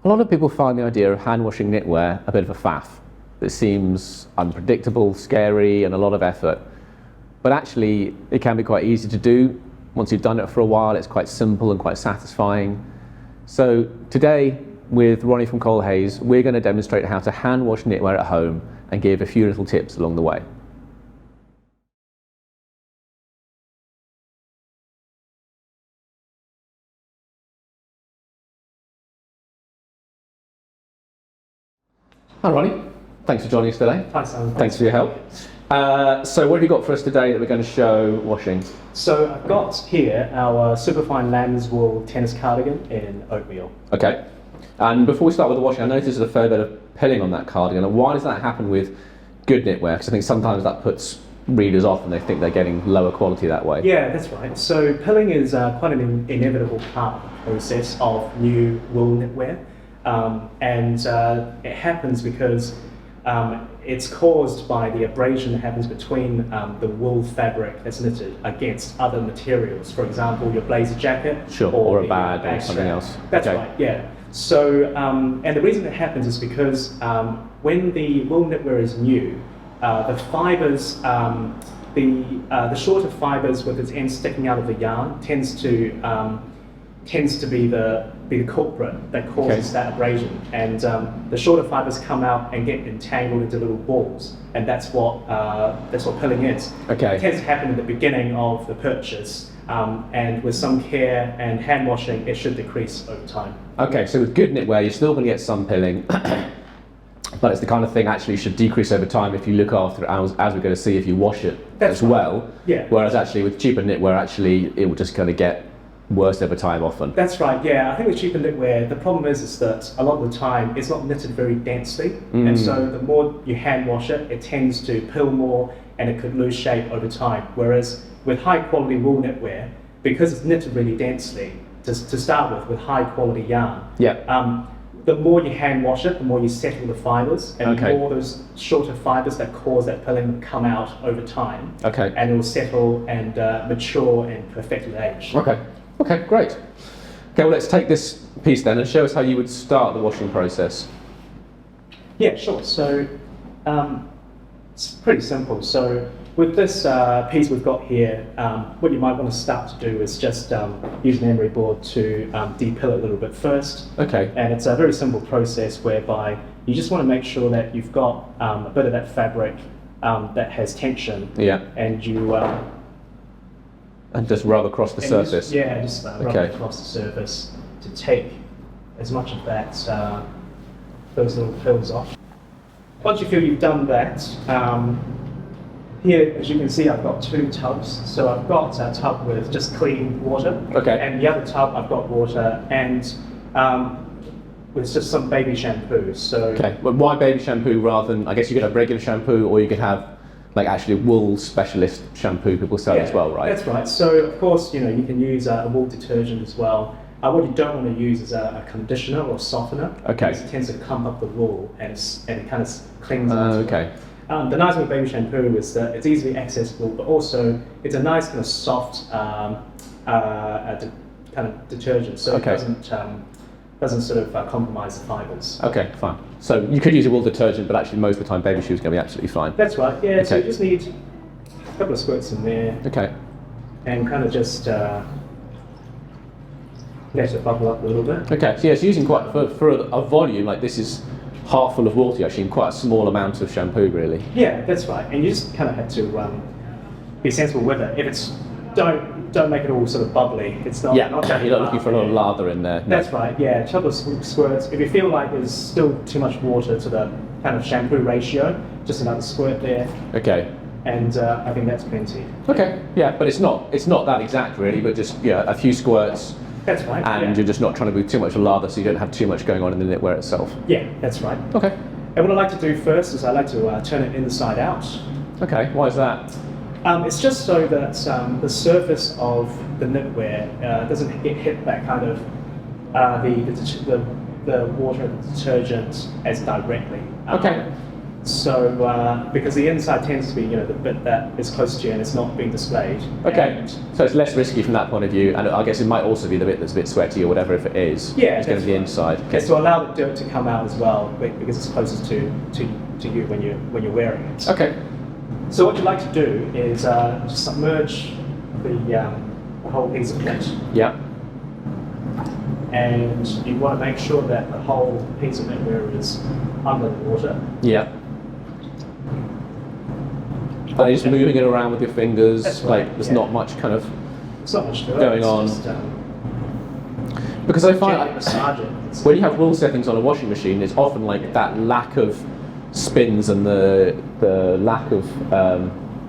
A lot of people find the idea of hand washing knitwear a bit of a faff. It seems unpredictable, scary, and a lot of effort. But actually, it can be quite easy to do. Once you've done it for a while, it's quite simple and quite satisfying. So today, with Ronnie from Colhay, we're going to demonstrate how to hand wash knitwear at home and give a few little tips along the way. Hi Ronnie, thanks for joining us today. Hi Simon. Thanks for your help. So what have you got for us today that we're going to show washing? So I've got here our superfine lamb's wool tennis cardigan in oatmeal. Okay, and before we start with the washing, I noticed there's a fair bit of pilling on that cardigan. And why does that happen with good knitwear? Because I think sometimes that puts readers off and they think they're getting lower quality that way. Yeah, that's right. So pilling is quite an inevitable part of the process of new wool knitwear. It happens because it's caused by the abrasion that happens between the wool fabric that's knitted against other materials. For example, your blazer jacket, sure, or a bag or something else. That's right, yeah. So, and the reason that happens is because when the wool knitwear is new, the fibers, the shorter fibers with its ends sticking out of the yarn tends to be the culprit that causes that abrasion, and the shorter fibers come out and get entangled into little balls, and that's what pilling is. Okay. It tends to happen at the beginning of the purchase, and with some care and hand washing, it should decrease over time. Okay, so with good knitwear, you're still going to get some pilling, but it's the kind of thing actually should decrease over time if you look after it, as we're going to see, if you wash it as well. Yeah. Whereas actually with cheaper knitwear, actually it will just kind of get worse over time often. That's right, yeah. I think with cheaper knitwear, the problem is that a lot of the time it's not knitted very densely, and so the more you hand wash it, it tends to pill more and it could lose shape over time. Whereas with high quality wool knitwear, because it's knitted really densely, to start with high quality yarn, the more you hand wash it, the more you settle the fibers, and the more those shorter fibers that cause that pilling come out over time, and it will settle and mature and perfect with age. Okay, great. Okay, well let's take this piece then and show us how you would start the washing process. Yeah, sure. So it's pretty simple. So with this piece we've got here, what you might want to start to do is just use an emery board to depill it a little bit first. Okay. And it's a very simple process whereby you just want to make sure that you've got a bit of that fabric that has tension. Yeah. And you and just rub across the surface? Just rub it across the surface to take as much of that, those little pills off. Once you feel you've done that, here, as you can see, I've got two tubs. So I've got a tub with just clean water, and the other tub I've got water and with just some baby shampoo. So but why baby shampoo rather than, I guess you could have regular shampoo, or you could have like actually wool specialist shampoo people sell as well, right? That's right. So of course, you can use a wool detergent as well. What you don't want to use is a conditioner or softener. Because it tends to clump up the wool and it kind of clings onto it. The nice thing with baby shampoo is that it's easily accessible, but also it's a nice kind of soft kind of detergent, so it doesn't sort of compromise the fibers. Okay, fine. So you could use a wool detergent, but actually most of the time baby shoe is going to be absolutely fine. That's right, yeah. So you just need a couple of squirts in there. And kind of just let it bubble up a little bit. So yeah, it's using quite, for a volume, like this is half full of water, actually, in quite a small amount of shampoo, really. Yeah, that's right. And you just kind of have to be sensible with it. If it's, don't make it all sort of bubbly. It's not. You're not looking for a lot of lather in there. That's right. Yeah, a couple of squirts. If you feel like there's still too much water to the kind of shampoo ratio, just another squirt there. And I think that's plenty. Yeah, but it's not that exact really, but just a few squirts. That's right. And you're just not trying to do too much lather, so you don't have too much going on in the knitwear itself. Yeah, that's right. And what I like to do first is I like to turn it inside out. Why is that? It's just so that the surface of the knitwear doesn't get hit that kind of the water and the detergent as directly. So because the inside tends to be, the bit that is close to you and it's not being displayed. Okay. And So it's less risky from that point of view, and I guess it might also be the bit that's a bit sweaty or whatever. If it is, yeah, it's going to be the inside. Okay. It's to allow the dirt to come out as well, because it's closest to you when you're wearing it. Okay. So what you like to do is just submerge the whole piece of knit, Yeah. and you want to make sure that the whole piece of knitwear is under the water. Yeah. And you're just moving it around with your fingers. That's right, Like there's yeah. not much kind of It's not much to it. Going it's on. Just, because I gently find massage it. when you have wool settings on a washing machine, it's often like that lack of spins and the lack of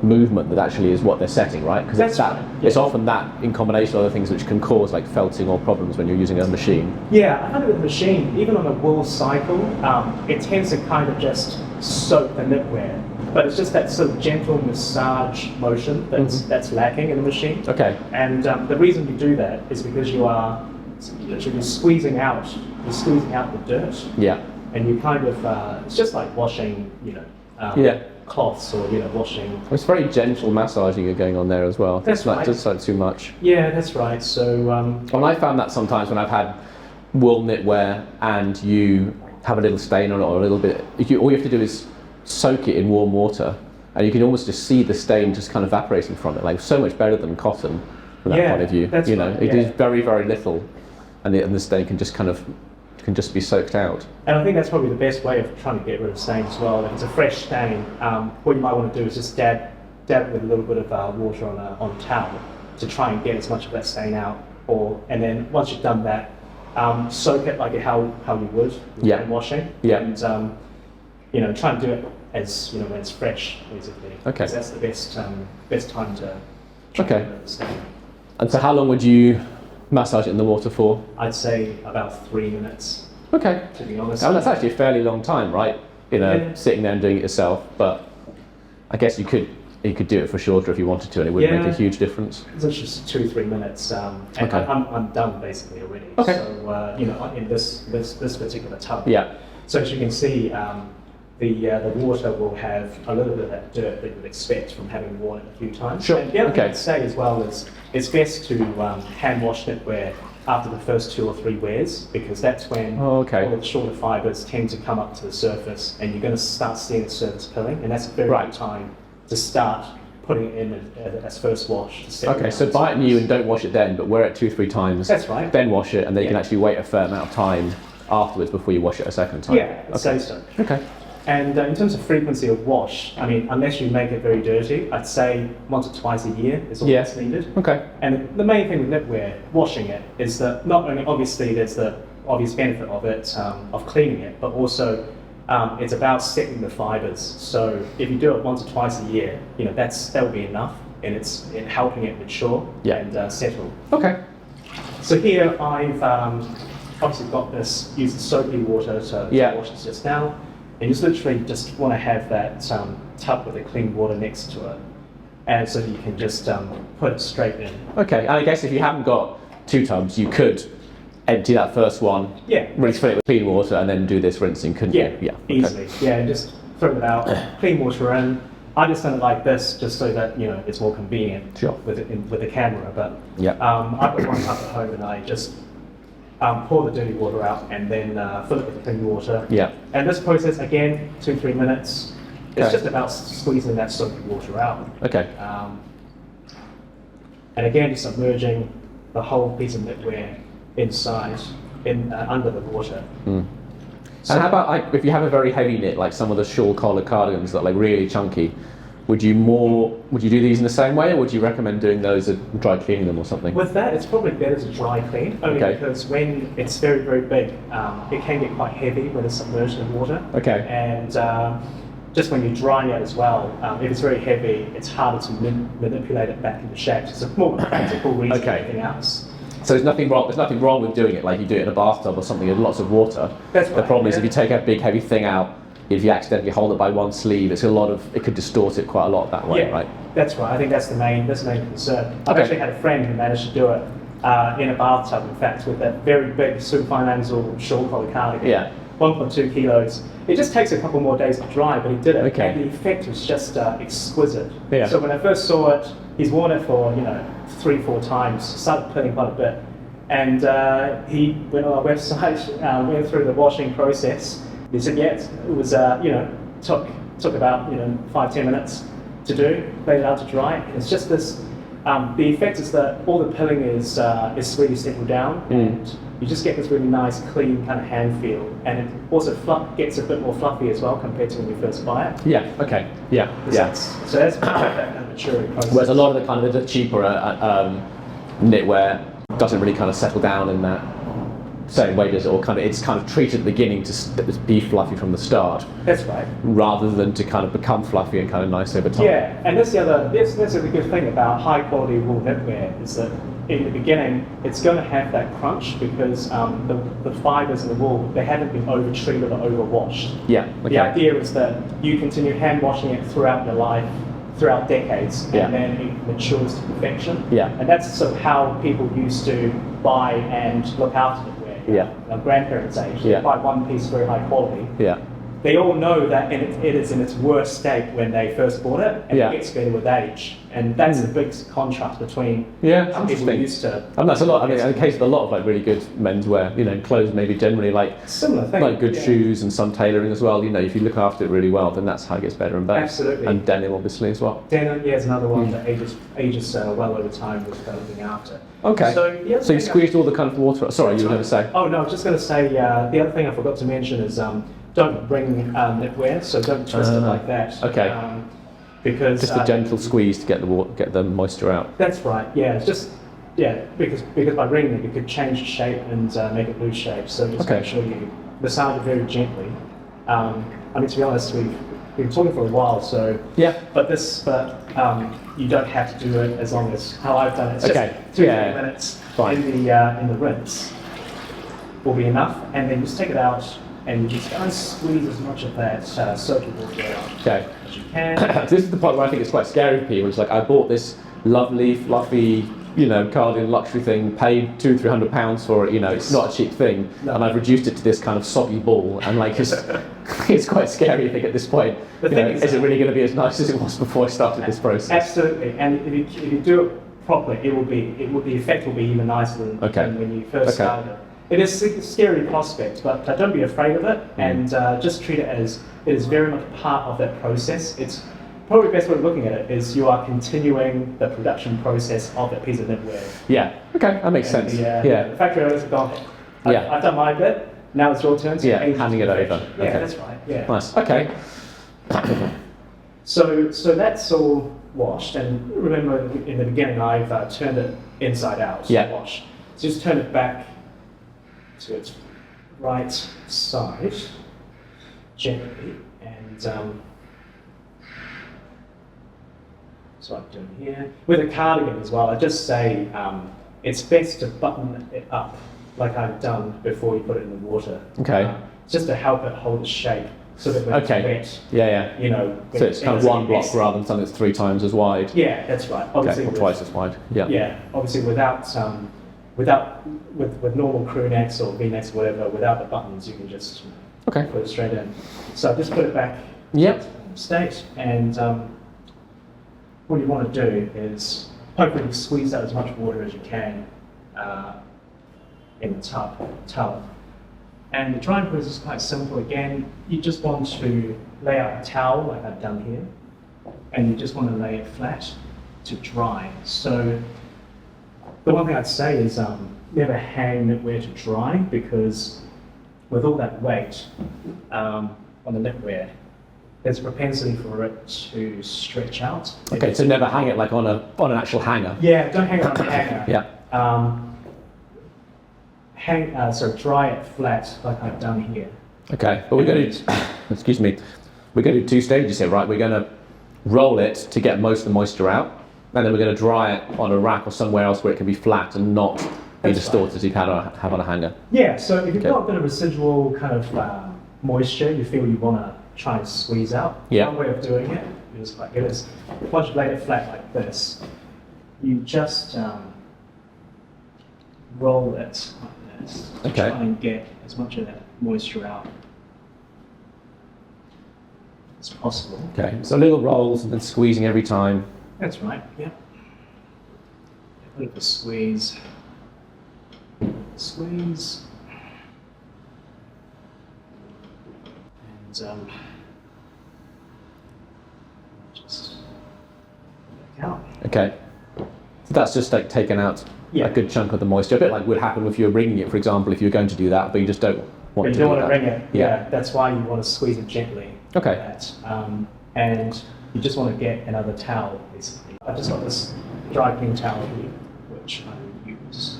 movement that actually is what they're setting, right? Because it's That's that right, it's yeah. often that in combination with other things which can cause like felting or problems when you're using a machine. Yeah, I find with the machine, even on a wool cycle, it tends to kind of just soak the knitwear. But it's just that sort of gentle massage motion that's lacking in the machine. Okay. And the reason you do that is because you are literally squeezing out the dirt, Yeah. and you kind of it's just like washing, Yeah. cloths or washing. It's very gentle massaging you're going on there as well. That's It's not right. just like too much. Yeah, that's right. So And I found that sometimes when I've had wool knitwear and you have a little stain on it or a little bit, all you have to do is soak it in warm water, and you can almost just see the stain just kind of evaporating from it. Like so much better than cotton from that Yeah, point of view. that's right, it yeah. is very very little, and the stain can just be soaked out. And I think that's probably the best way of trying to get rid of stain as well. If it's a fresh stain, what you might want to do is just dab it with a little bit of water on a towel to try and get as much of that stain out. And then once you've done that, soak it like how you would Yeah. when washing. Yeah. And try and do it as when it's fresh, basically. Okay. 'Cause that's the best time to try Okay. and get rid of the stain. And so how long would you massage it in the water for? I'd say about 3 minutes, Okay. to be honest. That's actually a fairly long time, right? Yeah. Sitting there and doing it yourself, but I guess you could do it for shorter if you wanted to, and it wouldn't make a Yeah. huge difference. It's just 2-3 minutes, and Okay. I'm done basically already. Okay. So in this particular tub. Yeah. So as you can see, the water will have a little bit of that dirt that you would expect from having worn it a few times. Sure. And the other thing Okay. I'd say as well is it's best to hand wash knitwear after the first 2 or 3 wears, because that's when Oh, okay. all the shorter fibres tend to come up to the surface, and you're going to start seeing the surface pilling, and that's a very Right. good time to start putting it in as first wash. To settle Okay, down. so buy it new and don't wash it then, but wear it 2-3 times. That's right. Then wash it, and then you can Yeah. actually wait a fair amount of time afterwards before you wash it a second time. Yeah, I'd Okay. say so. Okay. And in terms of frequency of wash, I mean, unless you make it very dirty, I'd say once or twice a year is all Yeah. that's needed. Okay. And the main thing with knitwear, washing it, is that not only obviously there's the obvious benefit of it, of cleaning it, but also it's about settling the fibres. So if you do it once or twice a year, that will be enough, and it's in helping it mature Yeah. and settle. Okay. So here I've obviously got this, used the soapy water to Yeah. wash this just now. And you just literally just want to have that tub with the clean water next to it. And so that you can just put it straight in. Okay. And I guess if you haven't got 2 tubs, you could empty that first one, Yeah. rinse fill it with clean water, and then do this rinsing, couldn't Yeah, you? Yeah. Okay. easily. Yeah, and just throw it out, clean water in. I just done it like this just so that it's more convenient Sure. with the camera. But Yeah. I've got one tub at home, and I just pour the dirty water out and then fill it with the clean water. Yeah. And this process, again, 2-3 minutes. It's Okay. just about squeezing that soapy water out. Okay. And again, submerging the whole piece of knitwear inside, under the water. And how about if you have a very heavy knit, like some of the shawl collar cardigans that are like really chunky, would you do these in the same way, or would you recommend doing those and dry cleaning them or something? With that, it's probably better to dry clean, only Okay. because when it's very, very big, it can get quite heavy when it's submerged in water. Okay. And just when you're drying it as well, if it's very heavy, it's harder to manipulate it back into shape. So it's more of a practical reason Okay. than anything else. So there's nothing wrong with doing it like you do it in a bathtub or something with lots of water. That's The right, problem is yeah. if you take a big heavy thing out, if you accidentally hold it by one sleeve, it could distort it quite a lot that way, Yeah, right? that's right. I think that's the main concern. I've Okay. actually had a friend who managed to do it in a bathtub, in fact, with that very big super fine Ansel shawl collar cardigan. Yeah. 1.2 kilos. It just takes a couple more days to dry, but he did it, Okay. and the effect was just exquisite. Yeah. So when I first saw it, he's worn it for 3-4 times, started putting quite a bit, and he went on our website, went through the washing process. He said, yeah, it was took about 5-10 minutes to do, laid it out to dry. And it's just this. The effect is that all the pilling is really settled down, and you just get this really nice, clean kind of hand feel, and it also gets a bit more fluffy as well compared to when you first buy it. Yeah. Okay. Yeah. Yeah. So that's part of that kind of maturity process. Whereas a lot of the kind of the cheaper knitwear doesn't really kind of settle down in that same way, does it? Or it's kind of treated at the beginning to be fluffy from the start, That's right. rather than to kind of become fluffy and kind of nice over time. Yeah, and that's the good thing about high quality wool knitwear is that in the beginning it's going to have that crunch because the fibres in the wool, they haven't been over treated or over washed. Yeah. Okay. The idea is that you continue hand washing it throughout your life, throughout decades, Yeah. and then it matures to perfection. Yeah. And that's sort of how people used to buy and look after knitwear. Yeah. Our grandparents' age, Yeah. they buy one piece very high quality. Yeah. They all know that it is in its worst state when they first bought it, and Yeah. it gets better with age. And that's the big contrast between Yeah. some people Interesting. used to. And that's a lot. I mean, in the case of a lot of like really good menswear, clothes maybe generally like Similar thing. like good yeah. shoes and some tailoring as well. If you look after it really well, then that's how it gets better and better. Absolutely. And denim obviously as well. Denim, yeah, is another one that ages well over time with looking after. Okay. So, the other So you thing squeezed all the kind of water. Sorry, you were going to say. Oh no, I was just going to say the other thing I forgot to mention is don't bring knitwear, so don't twist it like that. Okay. Because Just a gentle squeeze to get the moisture out. That's right. Yeah, it's just because by wringing it, you could change the shape and make it lose shape. So just Okay. make sure you massage it very gently. I mean, to be honest, we've been talking for a while, so Yeah. but you don't have to do it as long as how I've done it. It's Okay. just 2 Yeah. minutes Fine. in the rinse will be enough, and then just take it out and just go and squeeze as much of that soapy water out Okay. as you can. This is the part where I think it's quite scary for people. It's like I bought this lovely, fluffy, cardigan luxury thing, paid £200-300 for it. It's not a cheap thing, No. and I've reduced it to this kind of soggy ball, and it's quite scary. I think at this point, The thing is it really going to be as nice as it was before I started this process? Absolutely, and if you do it properly, the effect will be even nicer than when you first started it. It is a scary prospect, but don't be afraid of it, and just treat it as it is very much part of that process. It's probably the best way of looking at it is you are continuing the production process of that piece of knitwear. Yeah. Okay, that makes sense. The factory owners have gone, I've done my bit, now it's your turn to handing it over. Yeah, Okay. that's right. Yeah. Nice. Okay. So that's all washed, and remember in the beginning I've turned it inside out to wash. So just turn it back to its right side gently, and so I'm doing here. With a cardigan as well, I just say it's best to button it up like I've done before you put it in the water. Okay. Just to help it hold its shape, so that when it's wet, Yeah. So it's kind of one block messy. rather than something that's 3 times as wide. Yeah, that's right. Okay, Obviously, or twice as wide. Yeah. Yeah, obviously with normal crew necks or V-necks or whatever, without the buttons, you can just Okay. put it straight in. So just put it back Yep. state, and what you want to do is hopefully squeeze out as much water as you can in the tub. And the drying process is quite simple. Again, you just want to lay out a towel like I've done here, and you just want to lay it flat to dry. So the one thing I'd say is never hang knitwear to dry, because with all that weight on the knitwear, there's a propensity for it to stretch out. Okay, so never hang it like on an actual hanger. Yeah, don't hang it on a hanger. Yeah. Dry it flat like I've done here. Okay, but we're going to, excuse me, we're going to do 2 stages here, right? We're going to roll it to get most of the moisture out, and then we're going to dry it on a rack or somewhere else where it can be flat and not be distorted as you have on a hanger. Yeah, so if you've got a bit of residual kind of moisture you feel you want to try and squeeze out, one way of doing it is quite good is once you've laid it flat like this, you just roll it like this to try and get as much of that moisture out as possible. Okay, so little rolls and then squeezing every time. That's right, yeah. A bit of a squeeze. Squeeze. And just back out. Okay, so that's just like taking out Yeah. a good chunk of the moisture, a bit like would happen if you were wringing it, for example, if you were going to do that, but you just don't want You to don't do want to that. wring it. Yeah, that's why you want to squeeze it gently. Okay. Like that. And you just want to get another towel, basically. I've just got this dry clean towel here, which I use.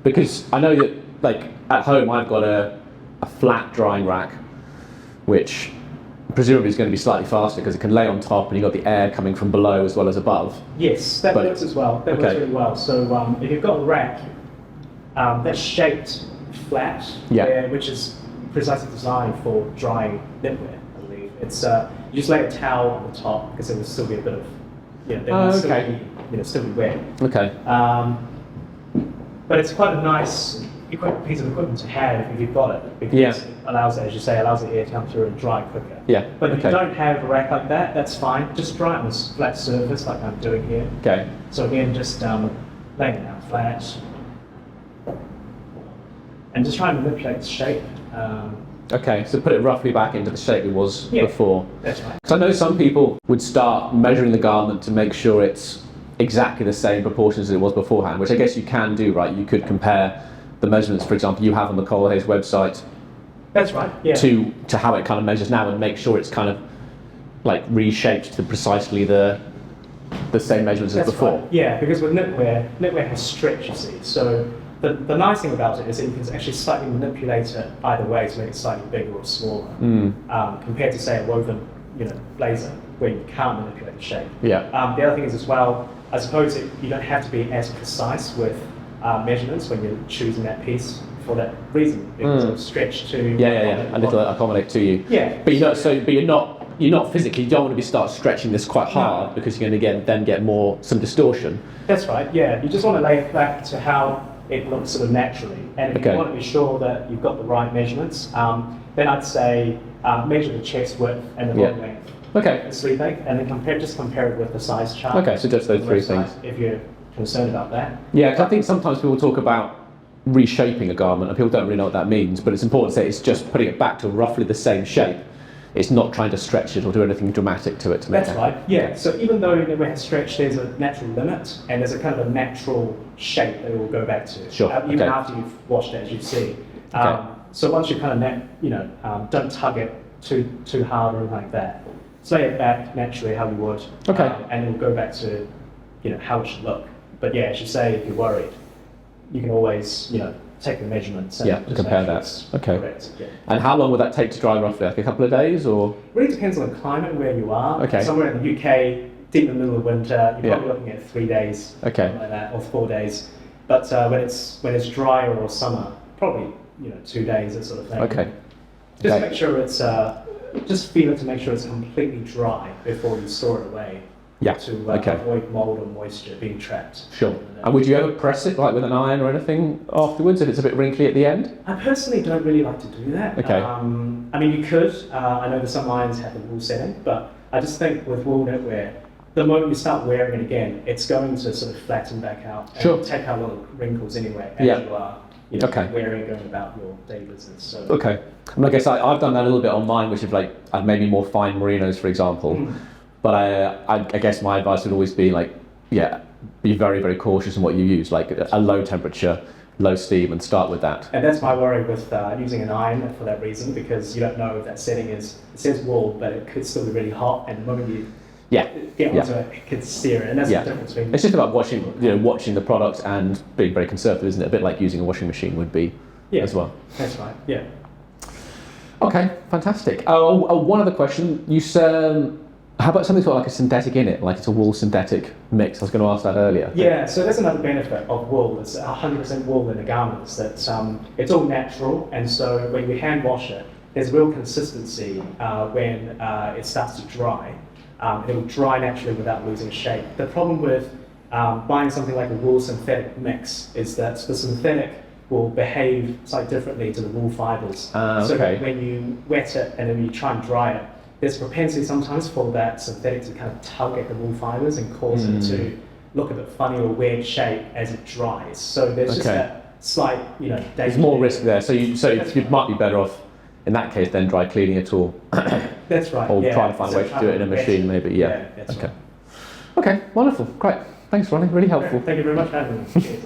Because I know that, like, at home I've got a flat drying rack, which presumably is going to be slightly faster because it can lay on top and you've got the air coming from below as well as above. Yes, that But- works as well. That works really well. So if you've got a rack that's shaped flat, Yeah. which is precisely designed for drying knitwear, I believe. It's you just lay a towel on the top because it will still be a bit of, there will still okay. be, still be wet. Okay. But it's quite a nice piece of equipment to have if you've got it, because Yeah. it allows, as you say, allows the air to come through and dry quicker. Yeah. But if okay. you don't have a rack like that, that's fine. Just dry it on a flat surface like I'm doing here. Okay. So again, just laying it out flat and just try and manipulate the shape. Okay, so put it roughly back into the shape it was before. That's right. So I know some people would start measuring the garment to make sure it's exactly the same proportions as it was beforehand, which I guess you can do, right? You could compare the measurements, for example, you have on the Colhay's website That's right. Yeah. to how it kind of measures now and make sure it's kind of like reshaped to precisely the same measurements as That's before. right. Yeah, because with knitwear has stretch, you see. So the nice thing about it is that you can actually slightly manipulate it either way to make it slightly bigger or smaller, compared to say a woven, blazer where you can't manipulate the shape. Yeah. The other thing is as well, I suppose you don't have to be as precise with measurements when you're choosing that piece for that reason, because it'll stretch to A little accommodate to you. Yeah. But you're not physically. You don't want to start stretching this quite hard because you're going to then get some distortion. That's right, yeah. You just want to lay it back to how it looks sort of naturally. And if you want to be sure that you've got the right measurements, then I'd say measure the chest width and the body length, Okay. the sleeve length, and then compare it with the size chart. Okay, so just those on the three website, things. If you're concerned about that. Yeah, because I think sometimes people talk about reshaping a garment and people don't really know what that means, but it's important to say it's just putting it back to roughly the same shape. It's not trying to stretch it or do anything dramatic to it to make That's it. right, yeah. So even though knitwear has stretch, there's a natural limit and there's a kind of a natural shape that it will go back to. Sure, Even okay. after you've washed it, as you see. Okay. So once you kind of, don't tug it too hard or anything like that. Just lay it back naturally how you would. Okay. And it will go back to, how it should look. But yeah, as you say, if you're worried, you can always, take the measurements and just compare make sure that. it's Okay. correct. Yeah. And how long would that take to dry roughly? Like a couple of days or? Really depends on the climate and where you are. Okay. Somewhere in the UK, deep in the middle of winter, you're Yeah. probably looking at 3 days, Okay. something like that, or 4 days. But when it's drier or summer, probably 2 days, that sort of thing. Okay. Just Okay. make sure it's just feel it to make sure it's completely dry before you store it away. Yeah. To Okay. avoid mold or moisture being trapped. Sure. And would you ever press it like with an iron or anything afterwards if it's a bit wrinkly at the end? I personally don't really like to do that. Okay. I mean, you could. I know that some irons have the wool setting, but I just think with wool knitwear, the moment you start wearing it again, it's going to sort of flatten back out and Sure. take out a lot of wrinkles anyway as Yeah. you are Okay. wearing and going about your daily business. So. Okay. And I guess I've done that a little bit on mine, which is like maybe more fine merinos, for example. But I guess my advice would always be be very, very cautious in what you use, like a low temperature, low steam, and start with that. And that's my worry with using an iron for that reason, because you don't know if that setting it says wool, but it could still be really hot, and the moment you get onto it, it could sear it, and that's the difference between. It's just about watching the product and being very conservative, isn't it? A bit like using a washing machine would be as well. That's right. Yeah. Okay, fantastic. One other question. You said, how about something sort of like a synthetic in it, like it's a wool synthetic mix? I was going to ask that earlier. Yeah, so that's another benefit of wool. It's 100% wool in the garments. That it's all natural, and so when you hand wash it, there's real consistency when it starts to dry. It will dry naturally without losing shape. The problem with buying something like a wool synthetic mix is that the synthetic will behave slightly differently to the wool fibres. So okay. when you wet it and then you try and dry it, there's a propensity sometimes for that synthetic to kind of tug at the wool fibres and cause it to look a bit funny or weird shape as it dries. So there's just that slight, danger. There's more risk there. So you might be better off in that case then dry cleaning it all. That's right. Or trying to find a way to do it in a machine, maybe. Yeah. That's okay. Right. Okay. Wonderful. Great. Thanks, Ronnie. Really helpful. Thank you very much for having me. Cheers.